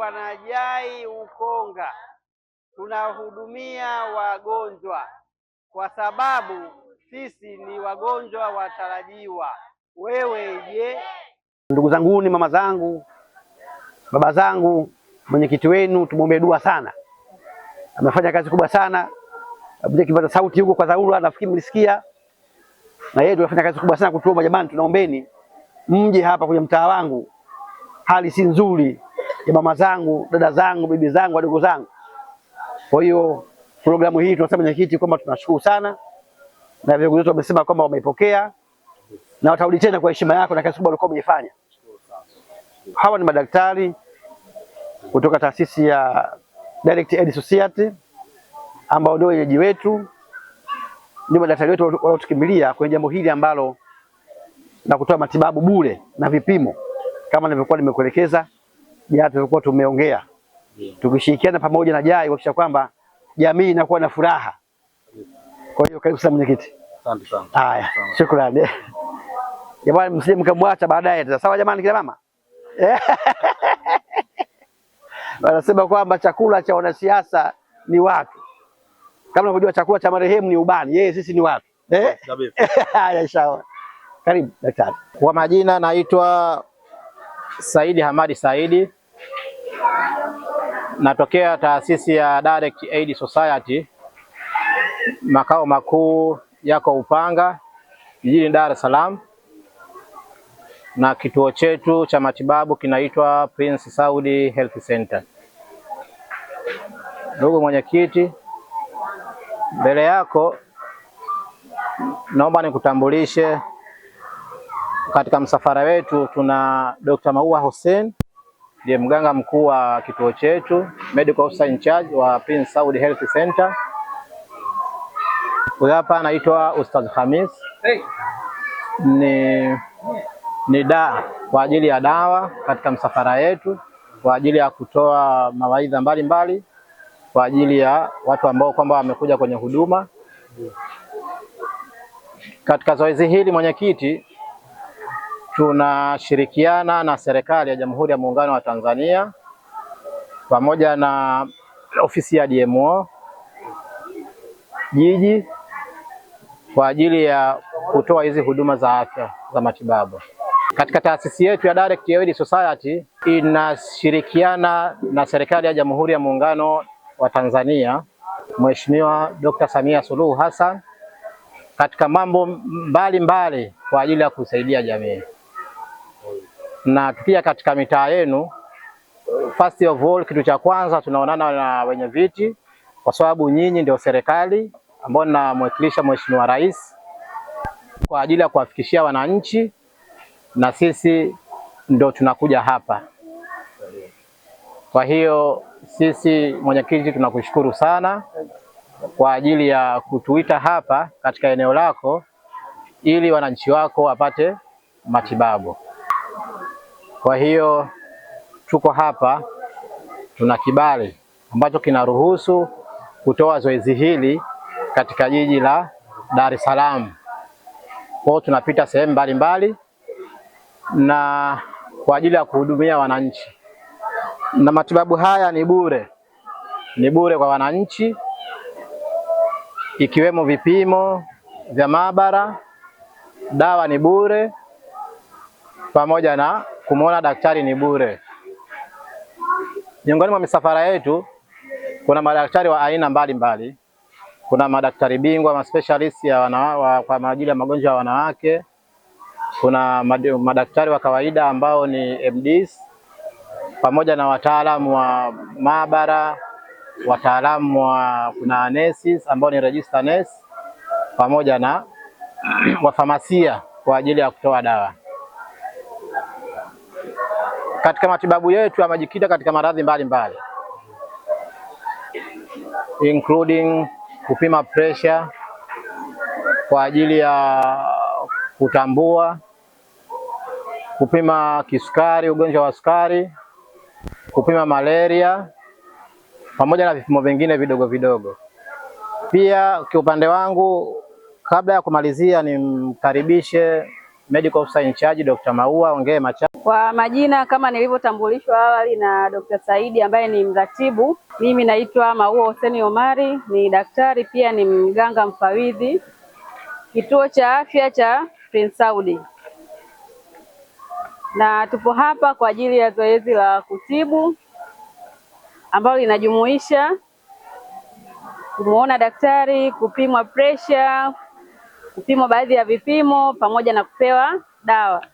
Bwana Jai Ukonga tunahudumia wagonjwa kwa sababu sisi ni wagonjwa watarajiwa. Wewe je? Ndugu zangu, ni mama zangu, baba zangu, mwenyekiti wenu tumuombe dua sana. Amefanya kazi kubwa sana. Kipata sauti huko kwa dharura, nafikiri mlisikia. Na yeye tunafanya kazi kubwa sana kutuomba, jamani, tunaombeni mje hapa kwenye mtaa wangu. Hali si nzuri ya mama zangu, dada zangu, bibi zangu, wadogo zangu. Kwa hiyo programu hii tunasema mwenyekiti kwamba tunashukuru sana, na viongozi wetu wamesema kwamba wameipokea na watarudi tena kwa heshima yako na kazi kubwa walikuwa wamefanya. Hawa ni madaktari kutoka taasisi ya Direct Aid Society ambao ndio wenyeji wetu, ndio madaktari wetu waliotukimbilia kwenye jambo hili ambalo na kutoa matibabu bure na vipimo kama nilivyokuwa nimekuelekeza jana tulikuwa tumeongea. Tukishirikiana pamoja na Jai kuhakikisha kwamba jamii inakuwa na furaha. Kwa hiyo karibu sana mwenyekiti. Asante sana. Haya, shukrani. Jamani, msije mkamwacha baadaye. Sawa jamani, kila mama. Wanasema kwamba chakula cha wanasiasa ni watu. Kama unavyojua chakula cha marehemu ni ubani, yeye sisi ni watu. Haya, inshallah. Karibu daktari. Kwa majina naitwa Saidi Hamadi Saidi. Natokea taasisi ya Direct Aid Society. Makao makuu yako Upanga, jijini Dar es Salaam. Na kituo chetu cha matibabu kinaitwa Prince Saudi Health Center. Ndugu mwenyekiti, mbele yako naomba nikutambulishe. Katika msafara wetu tuna Dr. Maua Hussein, ndiye mganga mkuu wa kituo chetu, medical officer in charge wa Prince Saudi Health Center. Huyu hapa anaitwa Ustadh Khamis. Ni kwa ajili ya dawa katika msafara yetu, kwa ajili ya kutoa mawaidha mbalimbali kwa ajili ya watu ambao kwamba wamekuja kwenye huduma. Katika zoezi hili mwenyekiti, tunashirikiana na serikali ya Jamhuri ya Muungano wa Tanzania pamoja na ofisi ya DMO jiji kwa ajili ya kutoa hizi huduma za afya za matibabu. Katika taasisi yetu ya Direct Aid Society inashirikiana na serikali ya Jamhuri ya Muungano wa Tanzania, Mheshimiwa Dr. Samia Suluhu Hassan, katika mambo mbalimbali kwa ajili ya kusaidia jamii. Na pia katika mitaa yenu, first of all, kitu cha kwanza tunaonana na wenye viti, kwa sababu nyinyi ndio serikali ambao namwakilisha Mheshimiwa Rais kwa ajili ya kuwafikishia wananchi, na sisi ndio tunakuja hapa. Kwa hiyo sisi mwenyekiti tunakushukuru sana kwa ajili ya kutuita hapa katika eneo lako ili wananchi wako wapate matibabu. Kwa hiyo tuko hapa, tuna kibali ambacho kinaruhusu kutoa zoezi hili katika jiji la Dar es Salaam. Kwa hiyo tunapita sehemu mbalimbali na kwa ajili ya kuhudumia wananchi. Na matibabu haya ni bure. Ni bure kwa wananchi, ikiwemo vipimo vya maabara, dawa ni bure, pamoja na kumuona daktari ni bure. Miongoni mwa misafara yetu kuna madaktari wa aina mbalimbali. Kuna madaktari bingwa, ma-specialist kwa ajili ya magonjwa ya wanawake. Kuna madaktari wa kawaida ambao ni MDs, pamoja na wataalamu wa maabara, wataalamu kuna nurses ambao ni register nurse, pamoja na wafamasia kwa ajili ya kutoa dawa. Katika matibabu yetu yamejikita katika maradhi mbalimbali, including kupima pressure kwa ajili ya kutambua, kupima kisukari, ugonjwa wa sukari, kupima malaria, pamoja na vipimo vingine vidogo vidogo. Pia kwa upande wangu, kabla ya kumalizia, nimkaribishe medical officer in charge Dr. Maua ongee machache. Kwa majina kama nilivyotambulishwa awali na Dr. Saidi ambaye ni mratibu, mimi naitwa Maua Hussein Omari, ni daktari pia ni mganga mfawidhi kituo cha afya cha Prince Saudi, na tupo hapa kwa ajili ya zoezi la kutibu ambalo linajumuisha kumuona daktari, kupimwa pressure, kupimwa baadhi ya vipimo pamoja na kupewa dawa,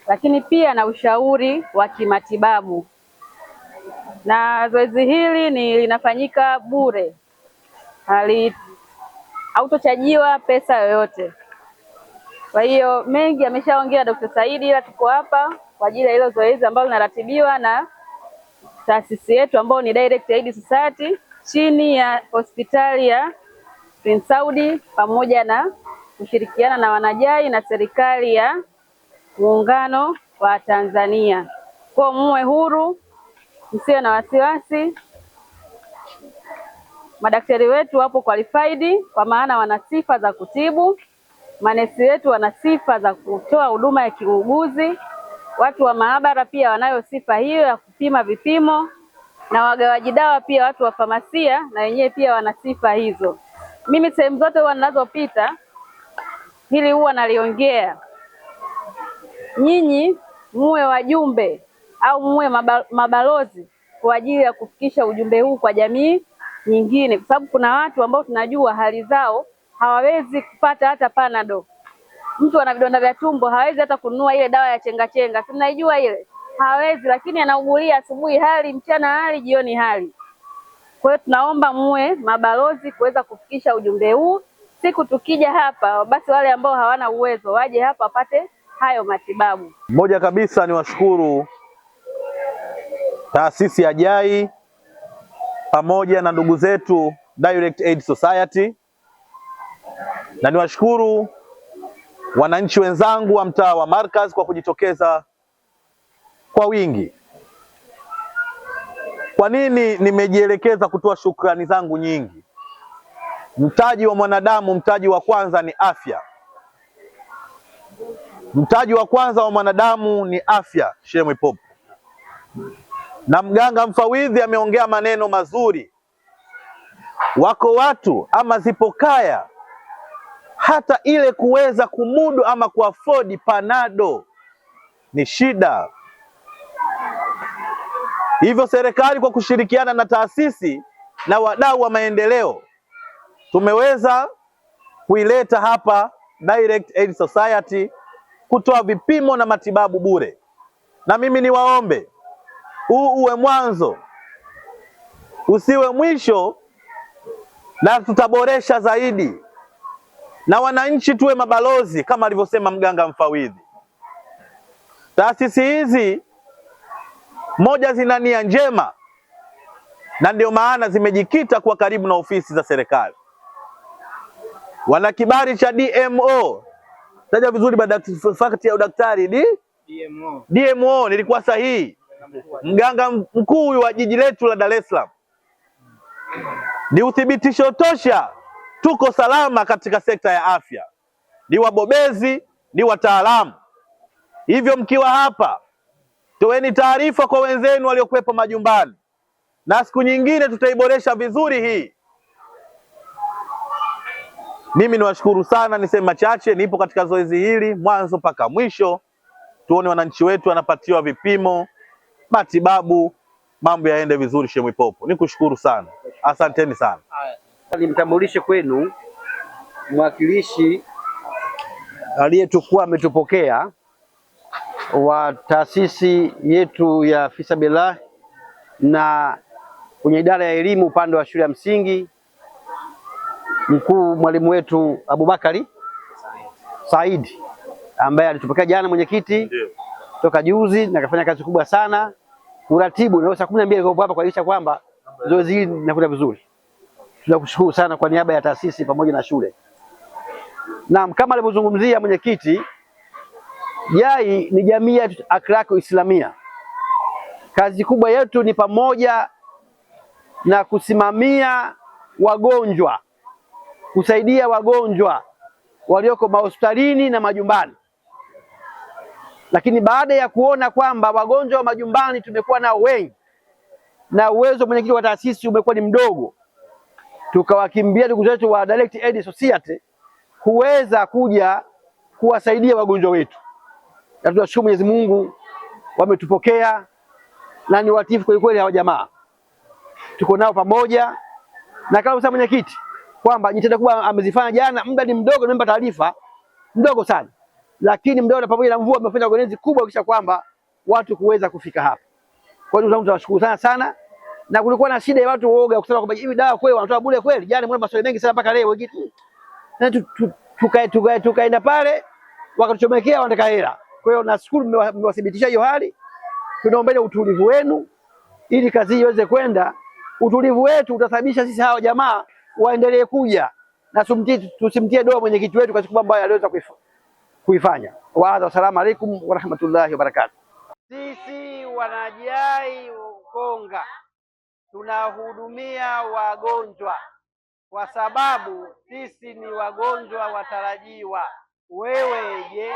lakini pia na ushauri wa kimatibabu. Na zoezi hili linafanyika bure, hautochajiwa pesa yoyote. Kwa hiyo mengi ameshaongea Dr. Saidi, ila tuko hapa kwa ajili ya hilo zoezi ambalo linaratibiwa na taasisi yetu ambayo ni Direct Aid Society chini ya hospitali ya Prince Saudi pamoja na kushirikiana na wanajai na serikali ya Muungano wa Tanzania. Kwa muwe huru, msiwe na wasiwasi. Madaktari wetu wapo qualified kwa maana wana sifa za kutibu. Manesi wetu wana sifa za kutoa huduma ya kiuguzi. Watu wa maabara pia wanayo sifa hiyo ya kupima vipimo, na wagawaji dawa pia watu wa famasia na wenyewe pia wana sifa hizo. Mimi sehemu zote huwa ninazopita hili huwa naliongea. Nyinyi muwe wajumbe au muwe mabalozi kwa ajili ya kufikisha ujumbe huu kwa jamii nyingine, kwa sababu kuna watu ambao tunajua hali zao hawawezi kupata hata Panado. Mtu ana vidonda vya tumbo hawezi hata kununua ile dawa ya chenga chenga, si mnaijua ile? Hawezi, lakini anaugulia asubuhi hali, mchana hali, jioni hali. Kwa hiyo tunaomba muwe mabalozi kuweza kufikisha ujumbe huu. Siku tukija hapa, basi wale ambao hawana uwezo waje hapa wapate hayo matibabu. Moja kabisa ni washukuru taasisi ya JAI pamoja na ndugu zetu Direct Aid Society, na niwashukuru wananchi wenzangu wa mtaa wa Markaz kwa kujitokeza kwa wingi. Kwa nini nimejielekeza kutoa shukrani zangu nyingi? Mtaji wa mwanadamu, mtaji wa kwanza ni afya. Mtaji wa kwanza wa mwanadamu ni afya, Sheikh Mwipopo. Na mganga mfawidhi ameongea maneno mazuri. Wako watu ama zipo kaya hata ile kuweza kumudu ama kuafodi Panado ni shida. Hivyo serikali kwa kushirikiana na taasisi na wadau wa maendeleo tumeweza kuileta hapa Direct Aid Society kutoa vipimo na matibabu bure. Na mimi niwaombe huu uwe mwanzo, usiwe mwisho, na tutaboresha zaidi. Na wananchi tuwe mabalozi kama alivyosema mganga mfawidhi. Taasisi hizi moja zina nia njema, na ndio maana zimejikita kwa karibu na ofisi za serikali. Wana kibali cha DMO. Taja vizuri fakti ya udaktari DMO nilikuwa sahihi. Mganga mkuu wa jiji letu la Dar es Salaam. Ni uthibitisho tosha tuko salama katika sekta ya afya. Ni wabobezi, ni wataalamu. Hivyo mkiwa hapa, toeni taarifa kwa wenzenu waliokuwepo majumbani, na siku nyingine tutaiboresha vizuri hii. Mimi niwashukuru sana, niseme machache. Nipo katika zoezi hili mwanzo mpaka mwisho, tuone wananchi wetu wanapatiwa vipimo, matibabu, mambo yaende vizuri. Sheikh Mwipopo, nikushukuru sana, asanteni sana. Nimtambulishe kwenu mwakilishi aliyetukua ametupokea wa taasisi yetu ya Fisabilillah na kwenye idara ya elimu upande wa shule ya msingi, mkuu mwalimu wetu Abubakari Saidi ambaye alitupokea jana, mwenyekiti toka juzi, na kafanya kazi kubwa sana uratibu, na saa 12 yuko hapa kuhakikisha kwamba zoezi hili linakwenda vizuri. Tunakushukuru sana kwa niaba ya taasisi pamoja na shule. Naam, kama alivyozungumzia mwenyekiti, JAI ni jamii ya Akhlaq Islamia. Kazi kubwa yetu ni pamoja na kusimamia wagonjwa, kusaidia wagonjwa walioko mahospitalini na majumbani. Lakini baada ya kuona kwamba wagonjwa wa majumbani tumekuwa nao wengi na uwezo mwenyekiti wa taasisi umekuwa ni mdogo, tukawakimbia ndugu zetu wa Direct Aid Society kuweza kuja kuwasaidia wagonjwa wetu, na tunashukuru Mwenyezi Mungu wametupokea na ni watifu kweli kweli. Hawa jamaa tuko nao pamoja, na kama sasa mwenyekiti kwamba jitihada kubwa amezifanya jana, muda ni mdogo, nimempa taarifa mdogo sana, lakini mdogo pamoja na mvua amefanya gonezi kubwa kisha kwamba watu kuweza kufika hapa. Kwa hiyo tunashukuru sana sana, na kulikuwa na shida ya watu woga kusema kwamba hivi dawa kweli wanatoa bure kweli. Jana mbona maswali mengi sana mpaka leo wengine, na tukaenda pale wakatuchomekea wanataka hela. Kwa hiyo nashukuru mmewathibitisha hiyo hali. Tunaombea utulivu wenu ili kazi hii iweze kwenda. Utulivu wetu utasababisha sisi hawa jamaa waendelee kuja na tusimtie doa mwenyekiti wetu kwa sababu ambayo aliweza kuifanya. Wassalamu alaikum warahmatullahi wabarakatuh. Sisi wanajai Ukonga tunahudumia wagonjwa kwa sababu sisi ni wagonjwa watarajiwa. Wewe je?